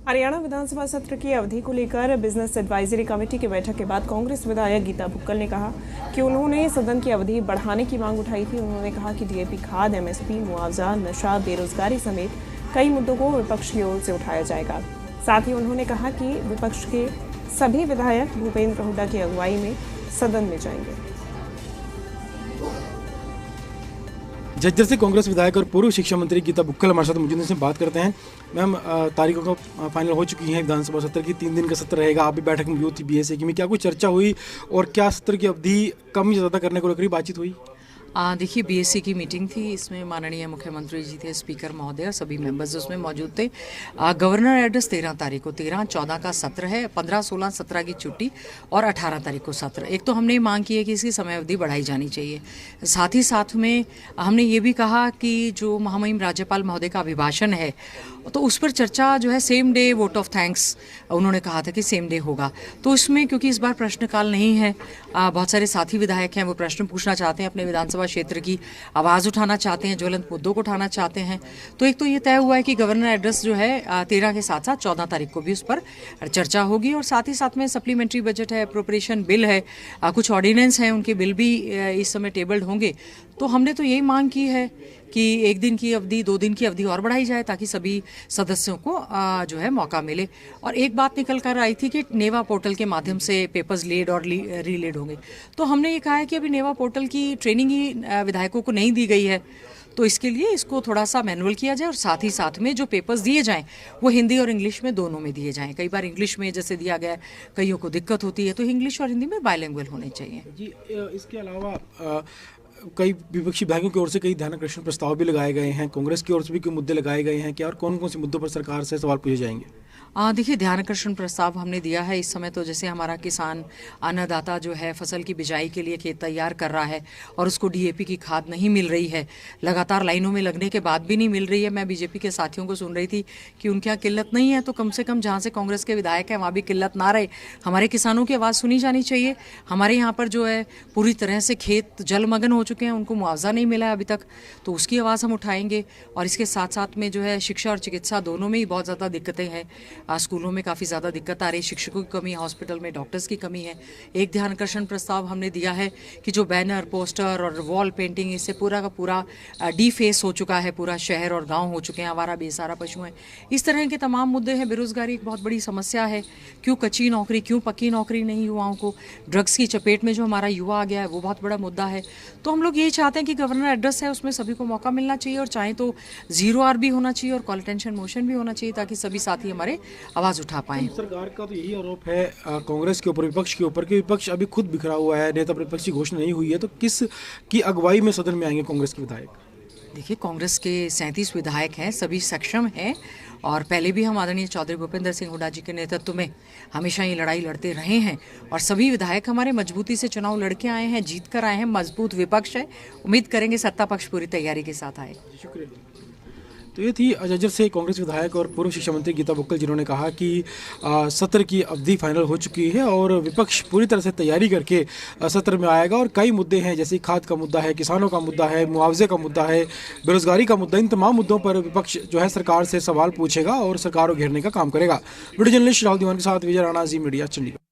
हरियाणा विधानसभा सत्र की अवधि को लेकर बिजनेस एडवाइजरी कमेटी की बैठक के बाद कांग्रेस विधायक गीता बुक्कल ने कहा कि उन्होंने सदन की अवधि बढ़ाने की मांग उठाई थी। उन्होंने कहा कि डीएपी खाद, एमएसपी, मुआवजा, नशा, बेरोजगारी समेत कई मुद्दों को विपक्ष की ओर से उठाया जाएगा। साथ ही उन्होंने कहा कि विपक्ष के सभी विधायक भूपेंद्र हुड्डा की अगुवाई में सदन में जाएंगे। झज्जर से कांग्रेस विधायक और पूर्व शिक्षा मंत्री गीता बुक्कल हमारे साथ मौजूद हैं। बात करते हैं। मैम, तारीखों का फाइनल हो चुकी है विधानसभा सत्र की, 3 दिन का सत्र रहेगा। आप भी बैठक में मौजूद थी बीएसए की, में क्या कोई चर्चा हुई और क्या सत्र की अवधि कम या ज़्यादा करने को लेकर बातचीत हुई? देखिए, बीएससी की मीटिंग थी। इसमें माननीय मुख्यमंत्री जी थे, स्पीकर महोदय, सभी मेंबर्स उसमें मौजूद थे। गवर्नर एड्रेस 13 तारीख को, 13-14 का सत्र है, 15-16, 17 की छुट्टी और 18 तारीख को सत्र। एक तो हमने मांग की है कि इसकी समय अवधि बढ़ाई जानी चाहिए। साथ ही साथ में हमने ये भी कहा कि जो महामहिम राज्यपाल महोदय का अभिभाषण है तो उस पर चर्चा जो है same day vote of thanks, उन्होंने कहा था कि सेम डे होगा। तो इसमें क्योंकि इस बार प्रश्नकाल नहीं है, बहुत सारे साथी विधायक हैं, वो प्रश्न पूछना चाहते हैं, अपने विधानसभा क्षेत्र की आवाज़ उठाना चाहते हैं, ज्वलंत मुद्दों को उठाना चाहते हैं। तो एक तो ये तय हुआ है कि गवर्नर एड्रेस जो है 13 के साथ साथ 14 तारीख को भी उस पर चर्चा होगी। और साथ ही साथ में सप्लीमेंट्री बजट है, अप्रोप्रिएशन बिल है, कुछ ऑर्डिनेंस हैं, उनके बिल भी इस समय टेबल्ड होंगे। तो हमने तो यही मांग की है कि 1 दिन की अवधि, 2 दिन की अवधि और बढ़ाई जाए ताकि सभी सदस्यों को जो है मौका मिले। और एक बात निकल कर आई थी कि नेवा पोर्टल के माध्यम से पेपर्स लेड और रीलेड होंगे। तो हमने ये कहा है कि अभी नेवा पोर्टल की ट्रेनिंग ही विधायकों को नहीं दी गई है, तो इसके लिए इसको थोड़ा सा मैनुअल किया जाए और साथ ही साथ में जो पेपर्स दिए जाएं वो हिंदी और इंग्लिश में दोनों में दिए जाएं। कई बार इंग्लिश में जैसे दिया गया, कईयों को दिक्कत होती है, तो इंग्लिश और हिंदी में बायलिंगुअल होने चाहिए जी। इसके अलावा कई विपक्षी विधायकों की ओर से कई ध्यानाकर्षण प्रस्ताव भी लगाए गए हैं, कांग्रेस की ओर से भी कोई मुद्दे लगाए गए हैं क्या, और कौन कौन से मुद्दों पर सरकार से सवाल पूछे जाएंगे? देखिए, ध्यानाकर्षण प्रस्ताव हमने दिया है इस समय। तो जैसे हमारा किसान अन्नदाता जो है फसल की बिजाई के लिए खेत तैयार कर रहा है और उसको डीएपी की खाद नहीं मिल रही है, लगातार लाइनों में लगने के बाद भी नहीं मिल रही है। मैं बीजेपी के साथियों को सुन रही थी कि उनके यहाँ किल्लत नहीं है, तो कम से कम जहाँ से कांग्रेस के विधायक हैं वहाँ भी किल्लत ना रहे। हमारे किसानों की आवाज़ सुनी जानी चाहिए। हमारे यहाँ पर जो है पूरी तरह से खेत जलमग्न हो चुके हैं, उनको मुआवजा नहीं मिला है अभी तक, तो उसकी आवाज़ हम उठाएंगे। और इसके साथ साथ में जो है शिक्षा और चिकित्सा दोनों में ही बहुत ज़्यादा दिक्कतें हैं। स्कूलों में काफ़ी ज़्यादा दिक्कत आ रही है, शिक्षकों की कमी है, हॉस्पिटल में डॉक्टर्स की कमी है। एक ध्यानाकर्षण प्रस्ताव हमने दिया है कि जो बैनर, पोस्टर और वॉल पेंटिंग, इससे पूरा का पूरा डीफेस हो चुका है, पूरा शहर और गांव हो चुके हैं, आवारा बेसहारा पशु हैं। इस तरह के तमाम मुद्दे हैं। बेरोजगारी एक बहुत बड़ी समस्या है। क्यों कच्ची नौकरी, क्यों पक्की नौकरी नहीं युवाओं को, ड्रग्स की चपेट में जो हमारा युवा आ गया है वो बहुत बड़ा मुद्दा है। तो हम लोग यही चाहते हैं कि गवर्नर एड्रेस है उसमें सभी को मौका मिलना चाहिए, और चाहे तो 0R भी होना चाहिए और कॉल अटेंशन मोशन भी होना चाहिए ताकि सभी साथी हमारे आवाज़ उठा पाएं। सरकार का तो यही आरोप है कांग्रेस के ऊपर, विपक्ष के ऊपर, कि विपक्ष अभी खुद बिखरा हुआ है, नेता प्रतिपक्ष की घोषणा नहीं हुई है। तो किस की अगुवाई में सदन में आएंगे कांग्रेस के विधायक? देखिए, कांग्रेस के 37 विधायक हैं, सभी सक्षम हैं। और पहले भी हम आदरणीय चौधरी भूपेंद्र सिंह हुड्डा जी के नेतृत्व में हमेशा ये लड़ाई लड़ते रहे हैं। और सभी विधायक हमारे मजबूती से चुनाव लड़के आए हैं, जीत कर आए हैं। मजबूत विपक्ष है, उम्मीद करेंगे सत्ता पक्ष पूरी तैयारी के साथ आए। शुक्रिया। तो ये थी झज्जर से कांग्रेस विधायक और पूर्व शिक्षा मंत्री गीता बुक्कल, जिन्होंने कहा कि सत्र की अवधि फाइनल हो चुकी है और विपक्ष पूरी तरह से तैयारी करके सत्र में आएगा। और कई मुद्दे हैं, जैसे खाद का मुद्दा है, किसानों का मुद्दा है, मुआवजे का मुद्दा है, बेरोजगारी का मुद्दा। इन तमाम मुद्दों पर विपक्ष जो है सरकार से सवाल पूछेगा और सरकार को घेरने का काम करेगा। वीडियो जर्नलिस्ट राहुल दीवान के साथ विजय राणा, जी मीडिया, चंडीगढ़।